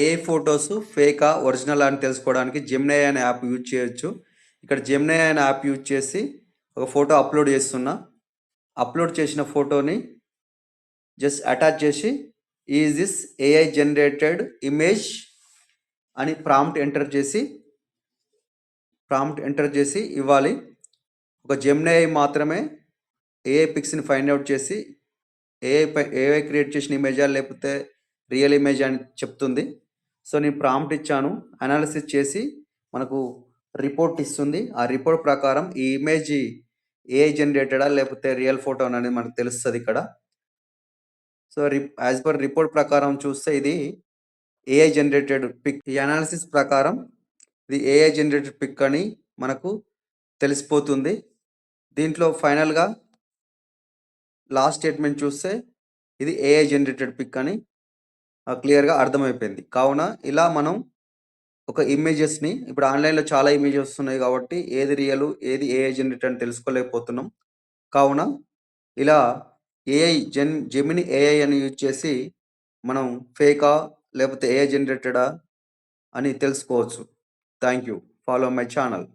AI photos ఫేకా, ఒరిజినలా అని తెలుసుకోవడానికి Gemini అనే యాప్ యూజ్ చేయొచ్చు. ఇక్కడ జెమినీ అనే యాప్ యూజ్ చేసి ఒక ఫోటో అప్లోడ్ చేస్తున్నా. అప్లోడ్ చేసిన ఫోటోని జస్ట్ అటాచ్ చేసి is this AI generated image అని ప్రాంప్ట్ ఎంటర్ చేసి ఇవ్వాలి. ఒక జెమినీ మాత్రమే ఏఐ పిక్స్ని ఫైండ్ అవుట్ చేసి ఏఐ క్రియేట్ చేసిన ఇమేజా లేకపోతే రియల్ ఇమేజ్ అని చెప్తుంది. సో నేను ప్రాంప్ట్ ఇచ్చాను, అనాలిసిస్ చేసి మనకు రిపోర్ట్ ఇస్తుంది. ఆ రిపోర్ట్ ప్రకారం ఈ ఇమేజ్ ఏఐ జనరేటెడా లేకపోతే రియల్ ఫోటో అనేది మనకు తెలుస్తుంది ఇక్కడ. సో యాజ్ పర్ రిపోర్ట్ ప్రకారం చూస్తే ఇది ఏఐ జనరేటెడ్ పిక్. ఈ అనాలిసిస్ ప్రకారం ఇది ఏఐ జనరేటెడ్ పిక్ అని మనకు తెలిసిపోతుంది. దీంట్లో ఫైనల్గా లాస్ట్ స్టేట్మెంట్ చూస్తే ఇది ఏఐ జనరేటెడ్ పిక్ అని క్లియర్గా అర్థమైపోయింది. కావున ఇలా మనం ఒక ఇమేజెస్ని ఇప్పుడు ఆన్లైన్లో చాలా ఇమేజెస్ వస్తున్నాయి కాబట్టి ఏది రియల్ ఏది ఏఐ జనరేటెడ్ అని తెలుసుకోలేకపోతున్నాం. కావున ఇలా జెమినీ ఏఐ అని యూజ్ చేసి మనం ఫేకా లేకపోతే ఏఐ జనరేటెడా అని తెలుసుకోవచ్చు. Thank you. Follow my channel.